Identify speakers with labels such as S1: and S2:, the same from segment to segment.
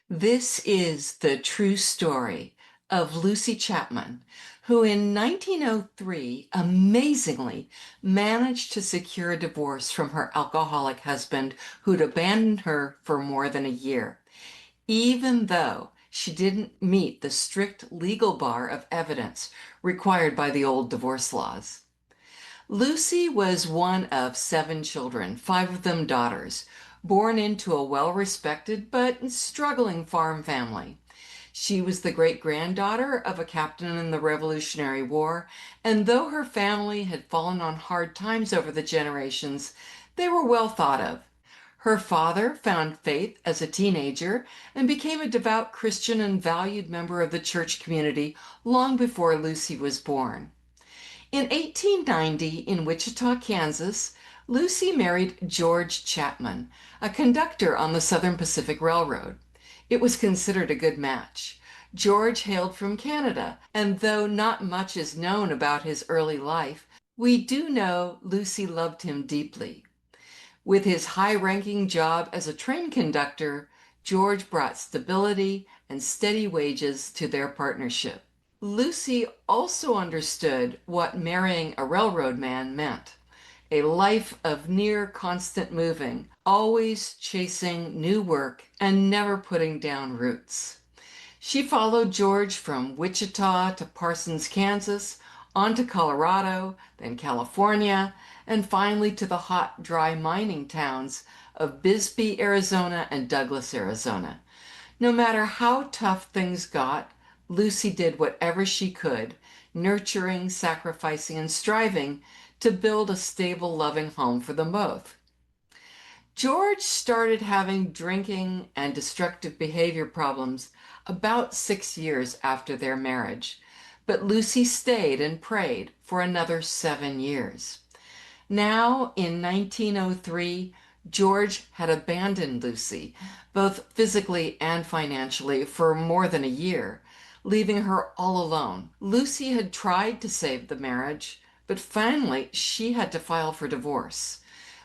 S1: This is the true story of Lucy Chapman, who in 1903 amazingly managed to secure a divorce from her alcoholic husband who'd abandoned her for more than a year, even though she didn't meet the strict legal bar of evidence required by the old divorce laws. Lucy was one of seven children, five of them daughters, born into a well-respected but struggling farm family. She was the great-granddaughter of a captain in the Revolutionary War, and though her family had fallen on hard times over the generations, they were well thought of. Her father found faith as a teenager and became a devout Christian and valued member of the church community long before Lucy was born. In 1890, in Wichita, Kansas, Lucy married George Chapman, a conductor on the Southern Pacific Railroad. It was considered a good match. George hailed from Canada, and though not much is known about his early life, we do know Lucy loved him deeply. With his high-ranking job as a train conductor, George brought stability and steady wages to their partnership. Lucy also understood what marrying a railroad man meant: a life of near constant moving, always chasing new work and never putting down roots. She followed George from Wichita to Parsons, Kansas, on to Colorado, then California, and finally to the hot, dry mining towns of Bisbee, Arizona, and Douglas, Arizona. No matter how tough things got, Lucy did whatever she could, nurturing, sacrificing, and striving to build a stable, loving home for them both. George started having drinking and destructive behavior problems about 6 years after their marriage, but Lucy stayed and prayed for another 7 years. Now, in 1903, George had abandoned Lucy, both physically and financially, for more than a year, leaving her all alone. Lucy had tried to save the marriage, but finally she had to file for divorce.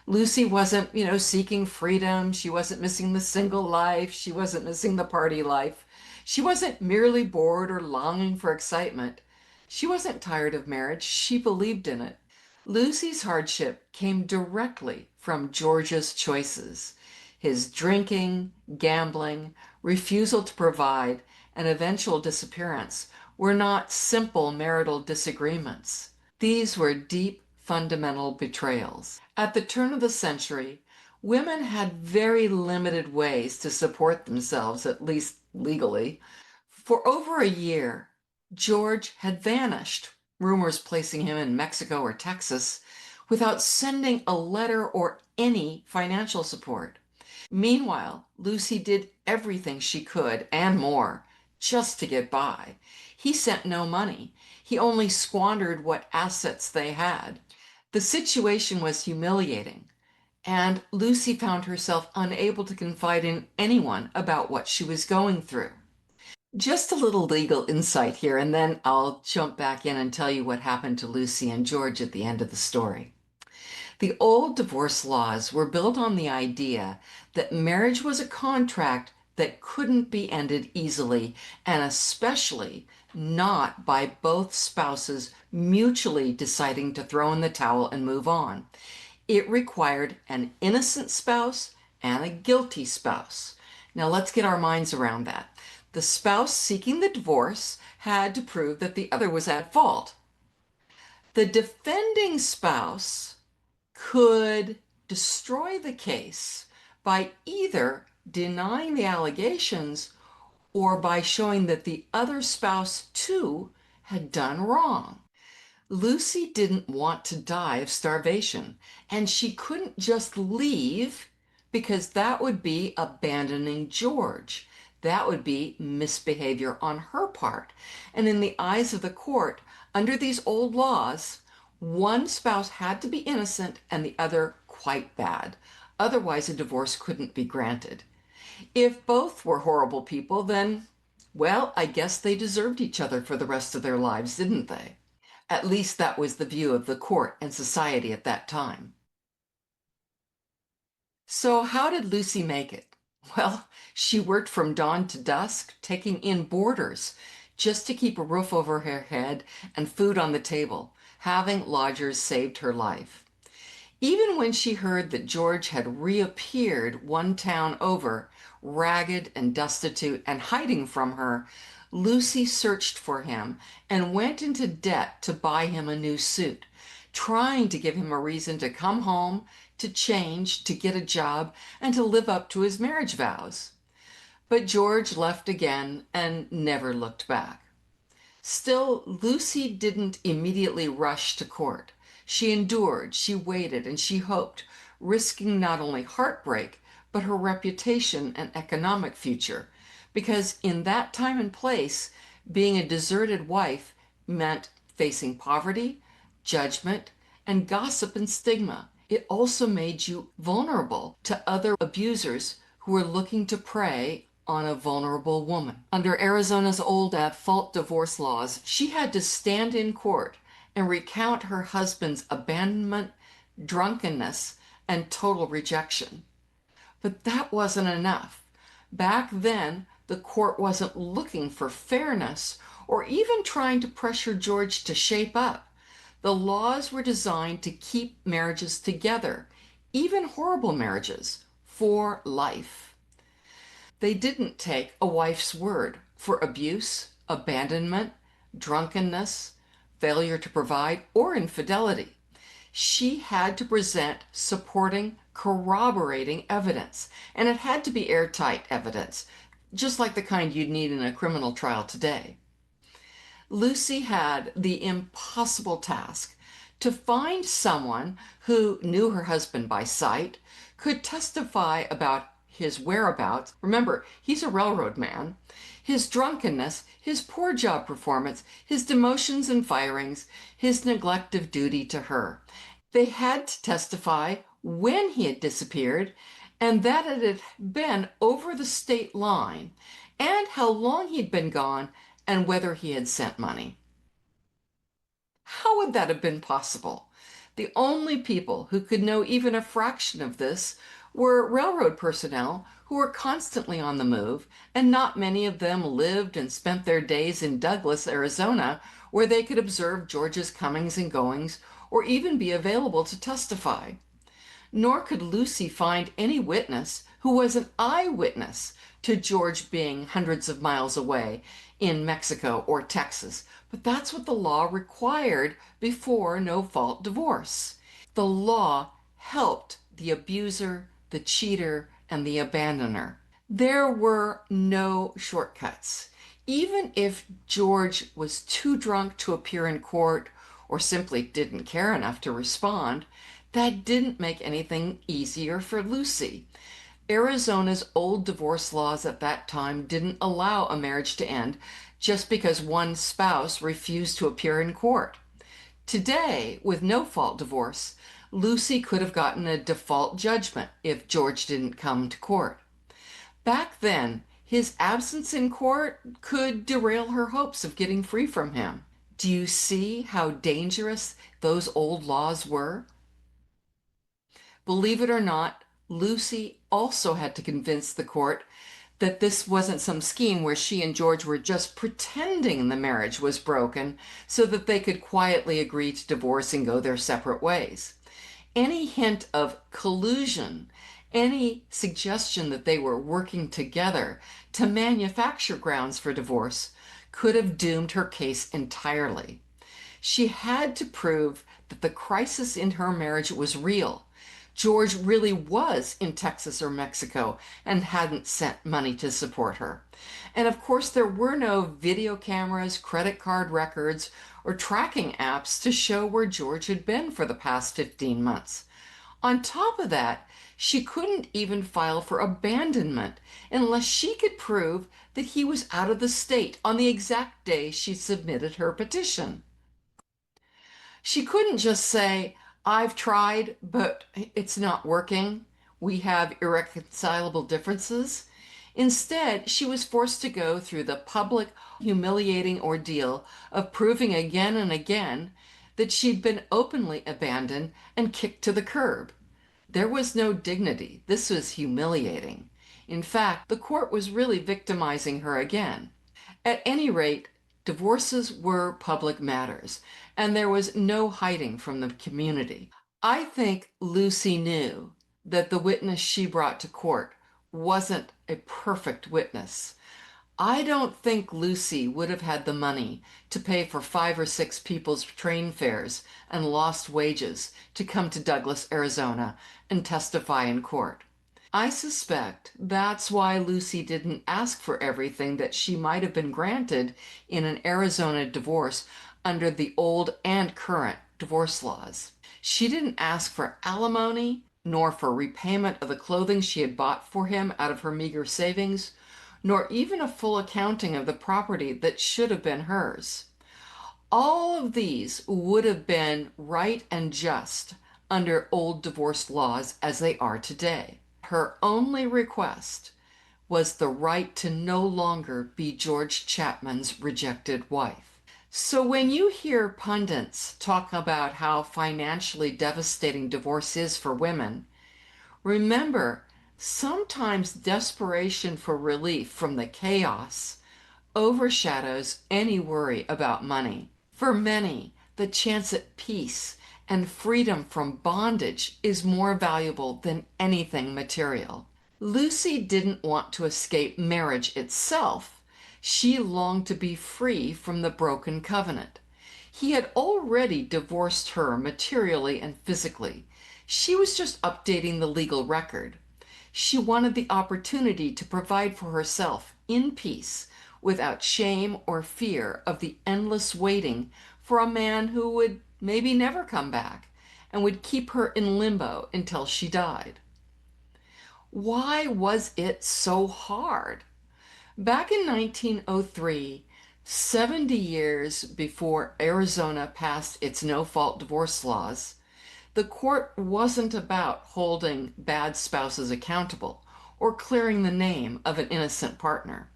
S1: Lucy wasn't, seeking freedom. She wasn't missing the single life. She wasn't missing the party life. She wasn't merely bored or longing for excitement. She wasn't tired of marriage. She believed in it. Lucy's hardship came directly from George's choices. His drinking, gambling, refusal to provide, and eventual disappearance were not simple marital disagreements. These were deep, fundamental betrayals. At the turn of the century, women had very limited ways to support themselves, at least legally. For over a year, George had vanished, rumors placing him in Mexico or Texas, without sending a letter or any financial support. Meanwhile, Lucy did everything she could and more just to get by. He sent no money. He only squandered what assets they had. The situation was humiliating, and Lucy found herself unable to confide in anyone about what she was going through. Just a little legal insight here, and then I'll jump back in and tell you what happened to Lucy and George at the end of the story. The old divorce laws were built on the idea that marriage was a contract that couldn't be ended easily, and especially not by both spouses mutually deciding to throw in the towel and move on. It required an innocent spouse and a guilty spouse. Now let's get our minds around that. The spouse seeking the divorce had to prove that the other was at fault. The defending spouse could destroy the case by either denying the allegations or by showing that the other spouse too had done wrong. Lucy didn't want to die of starvation, and she couldn't just leave because that would be abandoning George. That would be misbehavior on her part. And in the eyes of the court, under these old laws, one spouse had to be innocent and the other quite bad. Otherwise, a divorce couldn't be granted. If both were horrible people, then, well, I guess they deserved each other for the rest of their lives, didn't they? At least that was the view of the court and society at that time. So how did Lucy make it? Well, she worked from dawn to dusk, taking in boarders just to keep a roof over her head and food on the table. Having lodgers saved her life. Even when she heard that George had reappeared one town over, ragged and destitute and hiding from her, Lucy searched for him and went into debt to buy him a new suit, trying to give him a reason to come home, to change, to get a job, and to live up to his marriage vows. But George left again and never looked back. Still, Lucy didn't immediately rush to court. She endured, she waited, and she hoped, risking not only heartbreak, but her reputation and economic future. Because in that time and place, being a deserted wife meant facing poverty, judgment, and gossip and stigma. It also made you vulnerable to other abusers who were looking to prey on a vulnerable woman. Under Arizona's old at-fault divorce laws, she had to stand in court and recount her husband's abandonment, drunkenness, and total rejection. But that wasn't enough. Back then, the court wasn't looking for fairness or even trying to pressure George to shape up. The laws were designed to keep marriages together, even horrible marriages, for life. They didn't take a wife's word for abuse, abandonment, drunkenness, failure to provide, or infidelity. She had to present supporting, corroborating evidence, and it had to be airtight evidence, just like the kind you'd need in a criminal trial today. Lucy had the impossible task to find someone who knew her husband by sight, could testify about his whereabouts. Remember, he's a railroad man. His drunkenness, his poor job performance, his demotions and firings, his neglect of duty to her. They had to testify when he had disappeared and that it had been over the state line and how long he'd been gone and whether he had sent money. How would that have been possible? The only people who could know even a fraction of this were railroad personnel who were constantly on the move, and not many of them lived and spent their days in Douglas, Arizona, where they could observe George's comings and goings or even be available to testify. Nor could Lucy find any witness who was an eyewitness to George being hundreds of miles away in Mexico or Texas. But that's what the law required before no-fault divorce. The law helped the abuser, the cheater, and the abandoner. There were no shortcuts. Even if George was too drunk to appear in court or simply didn't care enough to respond, that didn't make anything easier for Lucy. Arizona's old divorce laws at that time didn't allow a marriage to end just because one spouse refused to appear in court. Today, with no-fault divorce, Lucy could have gotten a default judgment if George didn't come to court. Back then, his absence in court could derail her hopes of getting free from him. Do you see how dangerous those old laws were? Believe it or not, Lucy also had to convince the court that this wasn't some scheme where she and George were just pretending the marriage was broken so that they could quietly agree to divorce and go their separate ways. Any hint of collusion, any suggestion that they were working together to manufacture grounds for divorce could have doomed her case entirely. She had to prove that the crisis in her marriage was real. George really was in Texas or Mexico and hadn't sent money to support her. And of course, there were no video cameras, credit card records, or tracking apps to show where George had been for the past 15 months. On top of that, she couldn't even file for abandonment unless she could prove that he was out of the state on the exact day she submitted her petition. She couldn't just say, I've tried, but it's not working. We have irreconcilable differences. Instead, she was forced to go through the public, humiliating ordeal of proving again and again that she'd been openly abandoned and kicked to the curb. There was no dignity. This was humiliating. In fact, the court was really victimizing her again. At any rate, divorces were public matters, and there was no hiding from the community. I think Lucy knew that the witness she brought to court wasn't a perfect witness. I don't think Lucy would have had the money to pay for 5 or 6 people's train fares and lost wages to come to Douglas, Arizona and testify in court. I suspect that's why Lucy didn't ask for everything that she might have been granted in an Arizona divorce under the old and current divorce laws. She didn't ask for alimony, nor for repayment of the clothing she had bought for him out of her meager savings, nor even a full accounting of the property that should have been hers. All of these would have been right and just under old divorce laws as they are today. Her only request was the right to no longer be George Chapman's rejected wife. So when you hear pundits talk about how financially devastating divorce is for women, remember, sometimes desperation for relief from the chaos overshadows any worry about money. For many, the chance at peace and freedom from bondage is more valuable than anything material. Lucy didn't want to escape marriage itself. She longed to be free from the broken covenant. He had already divorced her materially and physically. She was just updating the legal record. She wanted the opportunity to provide for herself in peace without shame or fear of the endless waiting for a man who would maybe never come back and would keep her in limbo until she died. Why was it so hard? Back in 1903, 70 years before Arizona passed its no-fault divorce laws, the court wasn't about holding bad spouses accountable or clearing the name of an innocent partner.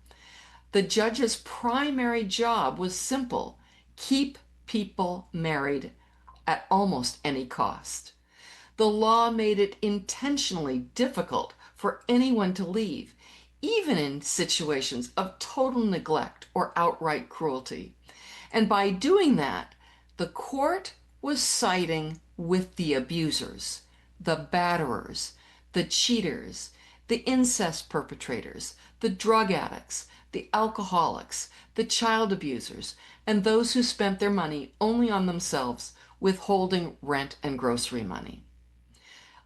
S1: The judge's primary job was simple: keep people married at almost any cost. The law made it intentionally difficult for anyone to leave, even in situations of total neglect or outright cruelty. And by doing that, the court was siding with the abusers, the batterers, the cheaters, the incest perpetrators, the drug addicts, the alcoholics, the child abusers, and those who spent their money only on themselves, withholding rent and grocery money.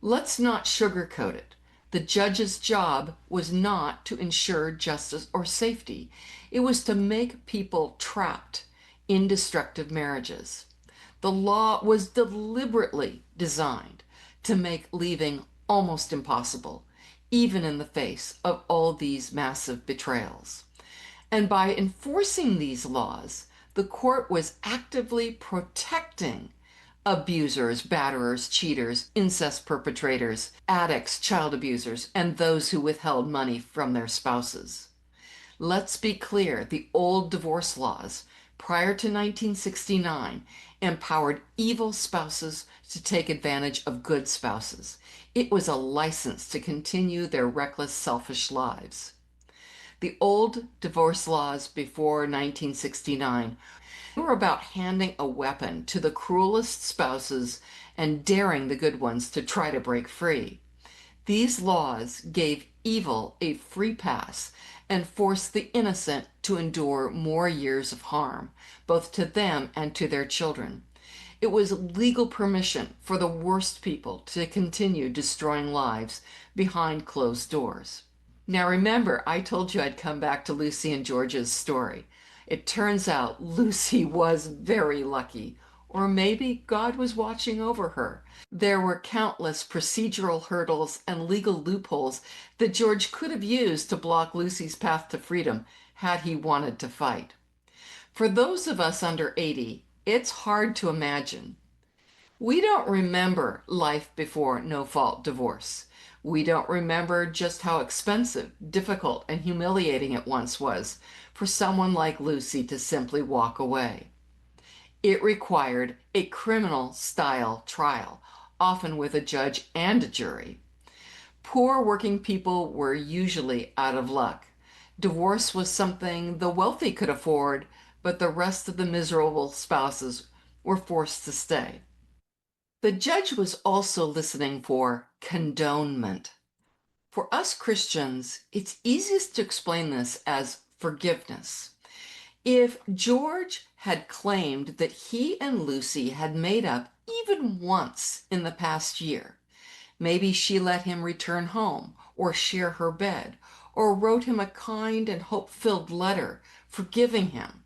S1: Let's not sugarcoat it. The judge's job was not to ensure justice or safety. It was to make people trapped in destructive marriages. The law was deliberately designed to make leaving almost impossible, even in the face of all these massive betrayals. And by enforcing these laws, the court was actively protecting abusers, batterers, cheaters, incest perpetrators, addicts, child abusers, and those who withheld money from their spouses. Let's be clear, the old divorce laws prior to 1969 empowered evil spouses to take advantage of good spouses. It was a license to continue their reckless, selfish lives. The old divorce laws before 1969 were about handing a weapon to the cruelest spouses and daring the good ones to try to break free. These laws gave evil a free pass and forced the innocent to endure more years of harm, both to them and to their children. It was legal permission for the worst people to continue destroying lives behind closed doors. Now remember, I told you I'd come back to Lucy and George's story. It turns out Lucy was very lucky, or maybe God was watching over her. There were countless procedural hurdles and legal loopholes that George could have used to block Lucy's path to freedom had he wanted to fight. For those of us under 80, it's hard to imagine. We don't remember life before no-fault divorce. We don't remember just how expensive, difficult, and humiliating it once was for someone like Lucy to simply walk away. It required a criminal-style trial, often with a judge and a jury. Poor working people were usually out of luck. Divorce was something the wealthy could afford, but the rest of the miserable spouses were forced to stay. The judge was also listening for condonement. For us Christians, it's easiest to explain this as forgiveness. If George had claimed that he and Lucy had made up even once in the past year, maybe she let him return home or share her bed or wrote him a kind and hope-filled letter forgiving him,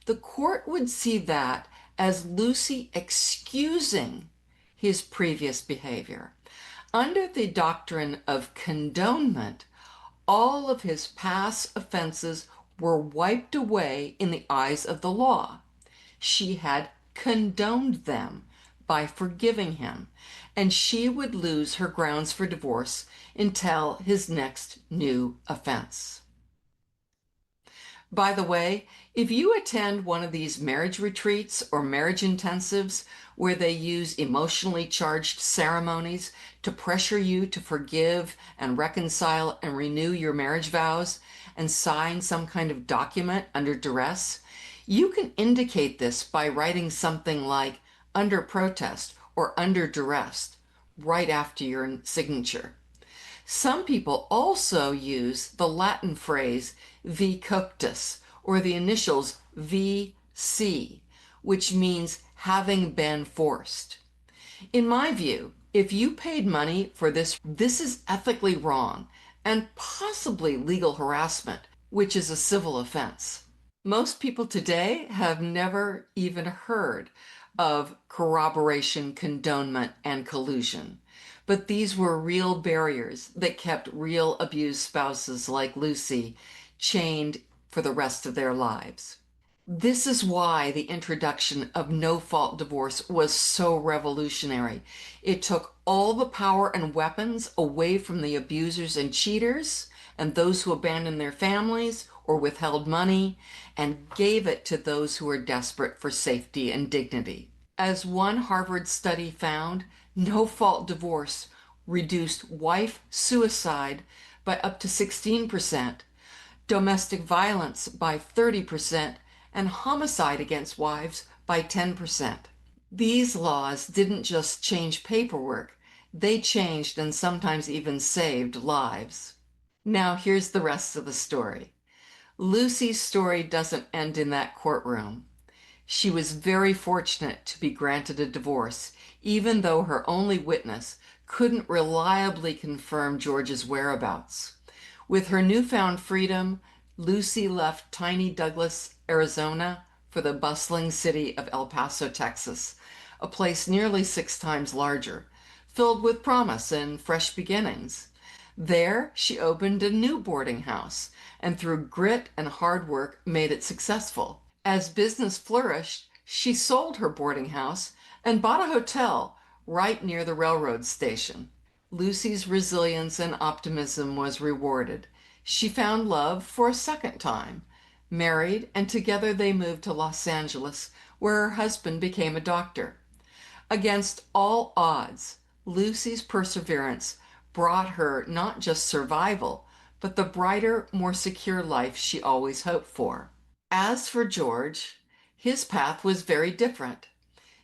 S1: the court would see that as Lucy excusing his previous behavior. Under the doctrine of condonement, all of his past offenses were wiped away in the eyes of the law. She had condoned them by forgiving him, and she would lose her grounds for divorce until his next new offense. By the way, if you attend one of these marriage retreats or marriage intensives where they use emotionally charged ceremonies to pressure you to forgive and reconcile and renew your marriage vows and sign some kind of document under duress, you can indicate this by writing something like under protest or under duress right after your signature. Some people also use the Latin phrase vi coctus or the initials VC, which means having been forced. In my view, if you paid money for this is ethically wrong and possibly legal harassment, which is a civil offense. Most people today have never even heard of corroboration, condonement, and collusion. But these were real barriers that kept real abused spouses like Lucy chained for the rest of their lives. This is why the introduction of no-fault divorce was so revolutionary. It took all the power and weapons away from the abusers and cheaters and those who abandoned their families or withheld money and gave it to those who were desperate for safety and dignity. As one Harvard study found, no-fault divorce reduced wife suicide by up to 16%, domestic violence by 30%, and homicide against wives by 10%. These laws didn't just change paperwork, they changed and sometimes even saved lives. Now here's the rest of the story. Lucy's story doesn't end in that courtroom. She was very fortunate to be granted a divorce, even though her only witness couldn't reliably confirm George's whereabouts. With her newfound freedom, Lucy left tiny Douglas, Arizona, for the bustling city of El Paso, Texas, a place nearly 6 times larger, filled with promise and fresh beginnings. There, she opened a new boarding house and through grit and hard work made it successful. As business flourished, she sold her boarding house and bought a hotel right near the railroad station. Lucy's resilience and optimism was rewarded. She found love for a second time, married, and together they moved to Los Angeles, where her husband became a doctor. Against all odds, Lucy's perseverance brought her not just survival, but the brighter, more secure life she always hoped for. As for George, his path was very different.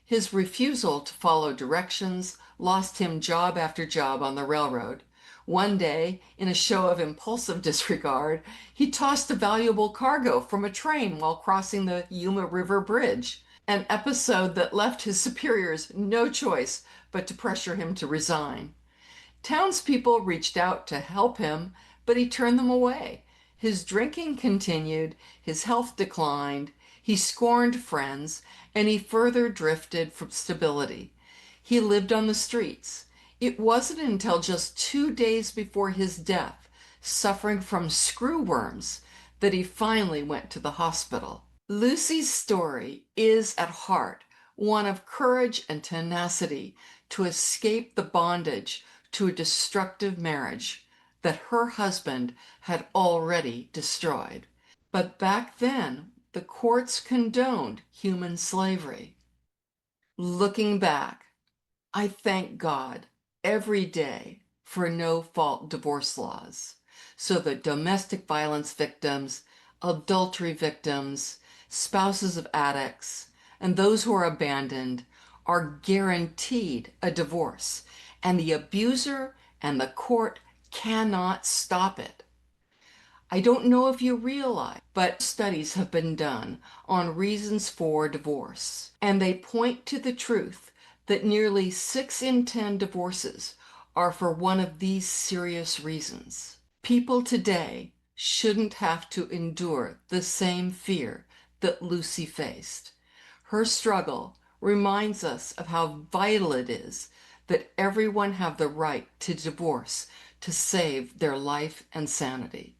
S1: His refusal to follow directions lost him job after job on the railroad. One day, in a show of impulsive disregard, he tossed a valuable cargo from a train while crossing the Yuma River Bridge, an episode that left his superiors no choice but to pressure him to resign. Townspeople reached out to help him, but he turned them away. His drinking continued, his health declined, he scorned friends, and he further drifted from stability. He lived on the streets. It wasn't until just 2 days before his death, suffering from screwworms, that he finally went to the hospital. Lucy's story is at heart one of courage and tenacity to escape the bondage to a destructive marriage that her husband had already destroyed. But back then, the courts condoned human slavery. Looking back, I thank God every day for no-fault divorce laws so that domestic violence victims, adultery victims, spouses of addicts, and those who are abandoned are guaranteed a divorce, and the abuser and the court cannot stop it. I don't know if you realize, but studies have been done on reasons for divorce, and they point to the truth that nearly 6 in 10 divorces are for one of these serious reasons. People today shouldn't have to endure the same fear that Lucy faced. Her struggle reminds us of how vital it is that everyone have the right to divorce to save their life and sanity.